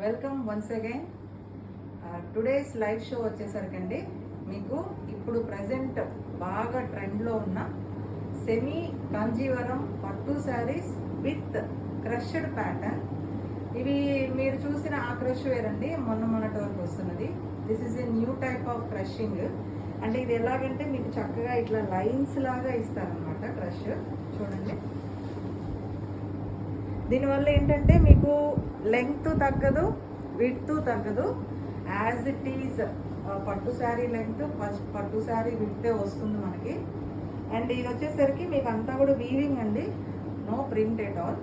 Welcome once again. Today's live show వచ్చేసరికండి మీకు ఇప్పుడు ప్రజెంట్ బాగా ట్రెండ్లో ఉన్న సెమీ కాంజీవరం పట్టు శారీస్ విత్ క్రష్డ్ ప్యాటర్న్. ఇవి మీరు చూసిన ఆ క్రష్ వేరండి, మొన్నటి వరకు వస్తున్నది. This is a new type of crushing. అంటే ఇది ఎలాగంటే మీకు చక్కగా ఇట్లా లైన్స్ లాగా ఇస్తారనమాట క్రష్. చూడండి, దీనివల్ల ఏంటంటే మీకు లెంగ్త్ తగ్గదు, విడ్త్ తగ్గదు. యాజ్ ఇట్ ఈజ్ పట్టు శారీ లెంగ్త్ పట్టు శారీ విడ్తే వస్తుంది మనకి. అండ్ ఇది వచ్చేసరికి మీకు అంతా కూడా వీవింగ్ అండి, no print at all.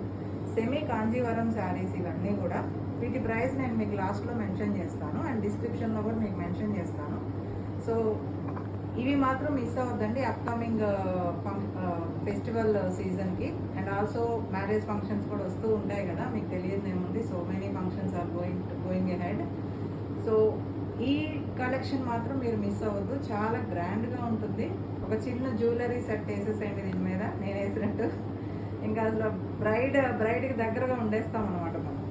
Semi Kanjeevaram saris ఇవన్నీ కూడా. వీటి ప్రైస్ నేను మీకు లాస్ట్లో మెన్షన్ చేస్తాను అండ్ డిస్క్రిప్షన్లో కూడా మీకు మెన్షన్ చేస్తాను. సో ఇవి మాత్రం మిస్ అవ్వద్దండి అప్కమింగ్ ఫెస్టివల్ సీజన్కి. అండ్ ఆల్సో మ్యారేజ్ ఫంక్షన్స్ కూడా వస్తూ ఉంటాయి కదా, మీకు తెలియదు ఏముంది. So many functions are going ahead. So ఈ కలెక్షన్ మాత్రం మీరు మిస్ అవ్వద్దు, చాలా గ్రాండ్గా ఉంటుంది. ఒక చిన్న జ్యువెలరీ సెట్ వేసేసేయండి దీని మీద, నేను వేసినట్టు. ఇంకా అసలు బ్రైడ్కి దగ్గరగా ఉండేస్తాం అనమాట మనం.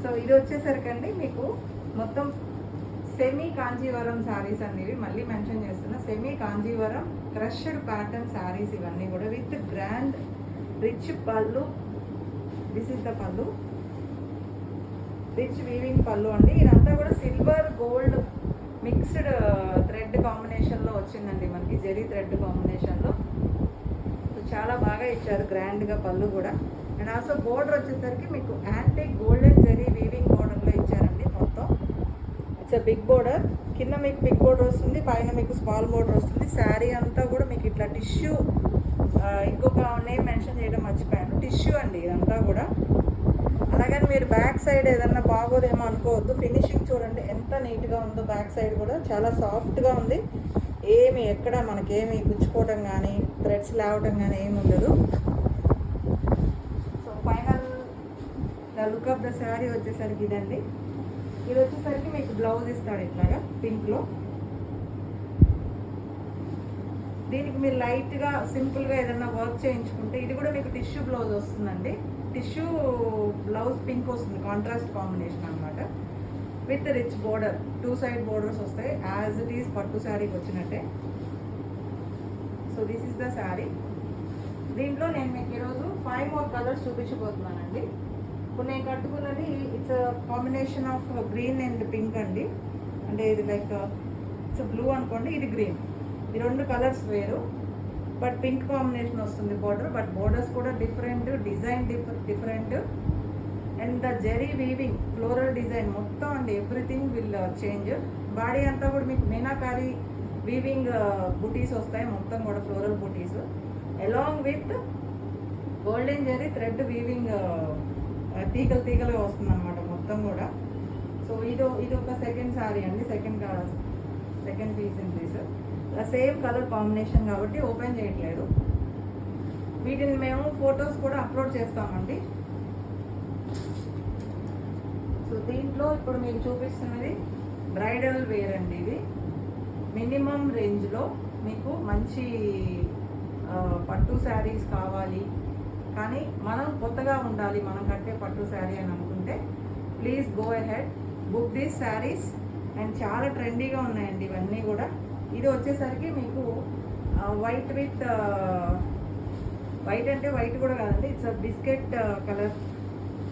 సో ఇది వచ్చేసరికండి మీకు మొత్తం సెమీ కాంజీవరం శారీస్ అనేవి మళ్ళీ మెన్షన్ చేస్తున్నా. Semi Kanjeevaram crushed pattern saris ఇవన్నీ కూడా విత్ గ్రాండ్ రిచ్ పళ్ళు. దిస్ ఇస్ ద పళ్ళు, రిచ్ వీవింగ్ పళ్ళు అండి. ఇదంతా కూడా సిల్వర్ గోల్డ్ మిక్స్డ్ థ్రెడ్ కాంబినేషన్లో వచ్చిందండి మనకి, జెరీ థ్రెడ్ కాంబినేషన్లో. సో చాలా బాగా ఇచ్చారు గ్రాండ్గా పళ్ళు కూడా. అండ్ ఆల్సో బోర్డర్ వచ్చేసరికి మీకు యాంటిక్ గోల్డెన్ జెరీ వీవింగ్ బోర్డర్లో ఇచ్చారండి మొత్తం. ఇట్స్ బిగ్ బోర్డర్, కింద మీకు బిగ్ బోర్డర్ వస్తుంది, పైన మీకు స్మాల్ బోర్డర్ వస్తుంది. శారీ అంతా కూడా మీకు ఇట్లా టిష్యూ, ఇంకొక నేమ్ మెన్షన్ చేయడం మర్చిపోయాను, టిష్యూ అండి ఇదంతా కూడా. అలాగని మీరు బ్యాక్ సైడ్ ఏదన్నా బాగోదేమో అనుకోవద్దు. ఫినిషింగ్ చూడండి ఎంత నీట్గా ఉందో. బ్యాక్ సైడ్ కూడా చాలా సాఫ్ట్గా ఉంది, ఏమి ఎక్కడ మనకేమి గుచ్చుకోవటం కానీ థ్రెడ్స్ లేవటం కానీ ఏమి ఉండదు. So final the look of the sari వచ్చేసరికి ఇదండి. ఇది వచ్చేసరికి మీకు బ్లౌజ్ ఇస్తాడు ఇట్లాగా పింక్లో. దీనికి మీరు లైట్గా సింపుల్గా ఏదైనా వర్క్ చేయించుకుంటే ఇది కూడా మీకు టిష్యూ బ్లౌజ్ వస్తుందండి. టిష్యూ బ్లౌజ్ పింక్ వస్తుంది, కాంట్రాస్ట్ కాంబినేషన్ అనమాట. With rich border, 2 side borders వస్తాయి యాజ్ ఇట్ ఈస్ పట్టు శారీకి వచ్చినట్టే. So this is the sari. దీంట్లో నేను మీకు ఈరోజు 5 more కలర్స్ చూపించబోతున్నానండి. ఇప్పుడు నేను కట్టుకున్నది it's combination of green and pink అండి. అంటే ఇది లైక్ ఇట్స్ బ్లూ అనుకోండి, ఇది గ్రీన్. ఈ 2 కలర్స్ వేరు, బట్ పింక్ కాంబినేషన్ వస్తుంది బోర్డర్. బట్ బోర్డర్స్ కూడా different, design different. And the zari weaving floral design మొత్తం అండి, ఎవ్రీథింగ్ విల్ చేంజ్. బాడీ అంతా కూడా మీకు మీనాకారి వీవింగ్ బుటీస్ వస్తాయి, మొత్తం కూడా floral buttis along with golden zari thread weaving తీగలుగా వస్తుంది అనమాట మొత్తం కూడా. సో ఇది ఒక సెకండ్ శారీ అండి, second piece in piece. Same colour combination కాబట్టి ఓపెన్ చేయట్లేదు. వీటిని మేము ఫొటోస్ కూడా అప్లోడ్ చేస్తామండి. సో దీంట్లో ఇప్పుడు మీకు చూపిస్తున్నది బ్రైడల్ వేర్ అండి. ఇది మినిమం రేంజ్లో మీకు మంచి పట్టు శారీస్ కావాలి, కానీ మనం కొత్తగా ఉండాలి మనం కట్టే పట్టు శారీ అని అనుకుంటే please go ahead, book these saris. And చాలా ట్రెండీగా ఉన్నాయండి ఇవన్నీ కూడా. ఇది వచ్చేసరికి మీకు వైట్ విత్ వైట్ అంటే వైట్ కూడా కాదండి, ఇట్స్ బిస్కెట్ కలర్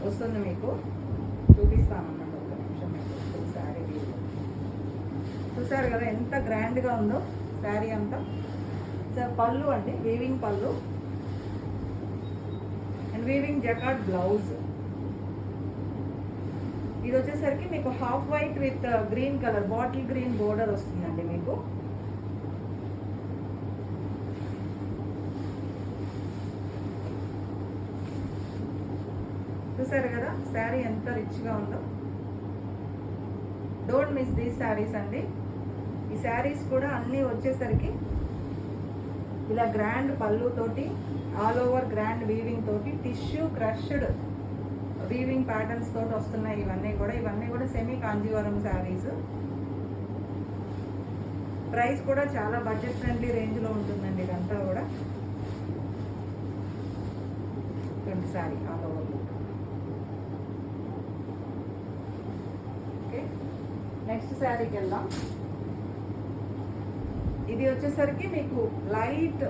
వస్తుంది. మీకు చూపిస్తాను అన్నమాట, ఒక నిమిషం. మీకు శారీ చూసారు కదా ఎంత గ్రాండ్గా ఉందో శారీ అంతా. సో పళ్ళు అండి, వీవింగ్ పళ్ళు అండ్ వీవింగ్ జకార్డ్ బ్లౌజ్. ఇది వచ్చేసరికి మీకు half white with green colour, bottle green border వస్తుందండి మీకు. చూసారు కదా శారీ ఎంత రిచ్గా ఉందో. డోంట్ మిస్ దీస్ శారీస్ అండి. ఈ శారీస్ కూడా అన్నీ వచ్చేసరికి ఇలా గ్రాండ్ పళ్ళుతోటి, ఆల్ ఓవర్ గ్రాండ్ వీవింగ్ తోటి, టిష్యూ క్రష్డ్ వీవింగ్ ప్యాటర్న్స్ తోటి వస్తున్నాయి ఇవన్నీ కూడా సెమీ కాంజీవరం శారీస్. ప్రైస్ కూడా చాలా బడ్జెట్ ఫ్రెండ్లీ రేంజ్లో ఉంటుందండి ఇదంతా కూడా. Sari all over look. శారీకి వెళ్దాం. ఇది వచ్చేసరికి మీకు light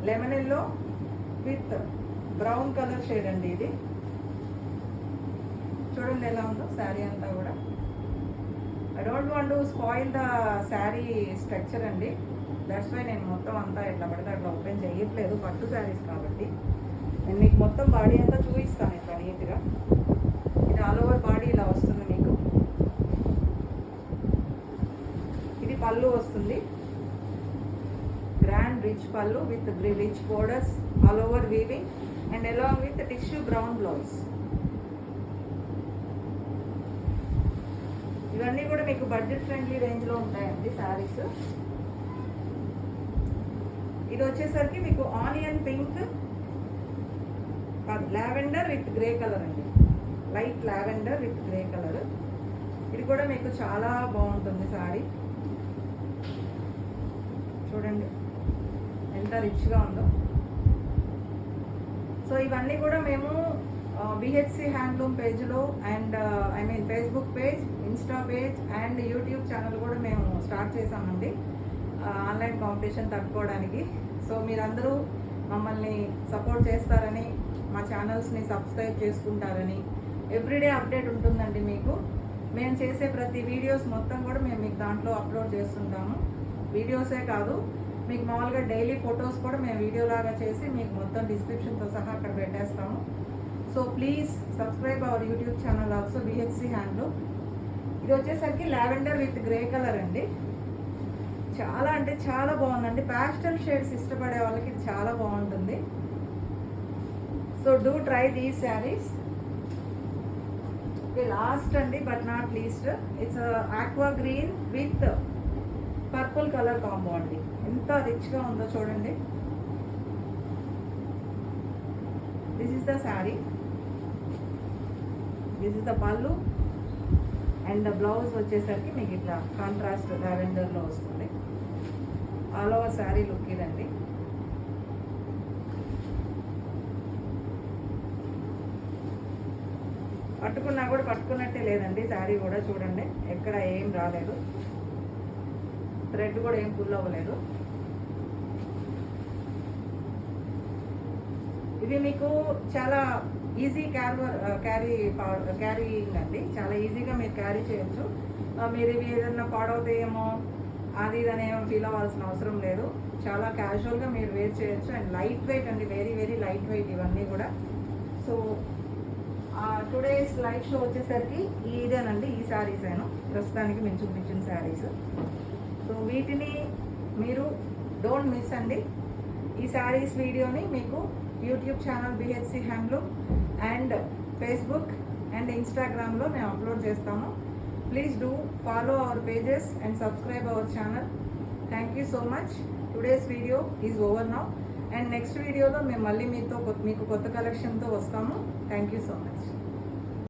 lemon yellow with brown colour shade అండి. ఇది చూడండి ఎలా ఉందో శారీ అంతా కూడా. I don't want to spoil the sari structure అండి, దట్స్ వై నేను మొత్తం అంతా ఎట్లా పడితే అట్లా ఓపెన్ చేయట్లేదు, పట్టు శారీస్ కాబట్టి. నేను మీకు మొత్తం బాడీ అంతా చూపిస్తాను ఇట్లా నీట్గా. ఇది ఆల్ ఓవర్ బాడీ ఇలా వస్తుంది మీకు. ఇది పళ్ళు వస్తుంది, గ్రాండ్ రిచ్ పళ్ళు with rich borders, all over weaving and along with tissue brown blouse. ఇవన్నీ కూడా మీకు బడ్జెట్ ఫ్రెండ్లీ రేంజ్లో ఉంటాయండి శారీస్. ఇది వచ్చేసరికి మీకు onion pink lavender with grey colour అండి, light lavender with grey colour. ఇది కూడా మీకు చాలా బాగుంటుంది శారీ. చూడండి ఎంత రిచ్గా ఉందో. సో ఇవన్నీ కూడా మేము బిహెచ్సి హ్యాండ్లూమ్ పేజ్లో and Facebook page, Insta page and YouTube channel కూడా మేము స్టార్ట్ చేసామండి ఆన్లైన్ కాంపిటీషన్ తట్టుకోవడానికి. సో మీరందరూ మమ్మల్ని సపోర్ట్ చేస్తారని, మా ఛానల్స్ని సబ్స్క్రైబ్ చేసుకుంటారని, ఎవ్రీడే అప్డేట్ ఉంటుందండి మీకు. మేము చేసే ప్రతి వీడియోస్ మొత్తం కూడా మేము మీకు దాంట్లో అప్లోడ్ చేస్తుంటాము. వీడియోసే కాదు, మీకు మామూలుగా డైలీ ఫొటోస్ కూడా మేము వీడియోలాగా చేసి మీకు మొత్తం డిస్క్రిప్షన్తో సహా అక్కడ పెట్టేస్తాము. So please subscribe our YouTube channel also BHC handloom. ఇది వచ్చేసరికి లావెండర్ విత్ గ్రే కలర్ అండి. చాలా అంటే చాలా బాగుందండి. ప్యాస్టల్ షేడ్స్ ఇష్టపడే వాళ్ళకి ఇది చాలా బాగుంటుంది. So do try these saris. Last అండి but not least, it's aqua green with purple colour combo అండి. ఎంత రిచ్గా ఉందో చూడండి. This is the sari, this is the pallu and the blouse వచ్చేసరికి మీకు ఇట్లా కాంట్రాస్ట్ లావెండర్లో వస్తుంది. ఆల్ ఓవర్ శారీ లుక్ ఇదండి. పట్టుకున్నా కూడా పట్టుకున్నట్టే లేదండి శారీ కూడా. చూడండి ఎక్కడ ఏం రాలేదు, థ్రెడ్ కూడా ఏం పుల్ అవ్వలేదు. ఇది మీకు చాలా ఈజీ క్యారీయింగ్ అండి, చాలా ఈజీగా మీరు క్యారీ చేయొచ్చు. మీరు ఇవి ఏదన్నా పాడవుతాయేమో అది ఇదని ఏమో ఫీల్ అవ్వాల్సిన అవసరం లేదు. చాలా క్యాజువల్గా మీరు వేర్ చేయొచ్చు అండ్ లైట్ వెయిట్ అండి, వెరీ వెరీ లైట్ వెయిట్ ఇవన్నీ కూడా. సో టుడేస్ లైవ్ షో వచ్చేసరికి ఇదేనండి, ఈ శారీస్ అయినా ప్రస్తుతానికి మేము చూపించిన శారీస్. సో వీటిని మీరు డోంట్ మిస్ అండి. ఈ శారీస్ వీడియోని మీకు YouTube channel BHC handloom and Facebook and ఇన్స్టాగ్రామ్లో మేము అప్లోడ్ చేస్తాము. Please do follow our pages and subscribe our channel. Thank you so much. Today's video is over now and next వీడియోలో మేము మళ్ళీ మీకు కొత్త కలెక్షన్తో వస్తాము. Thank you so much.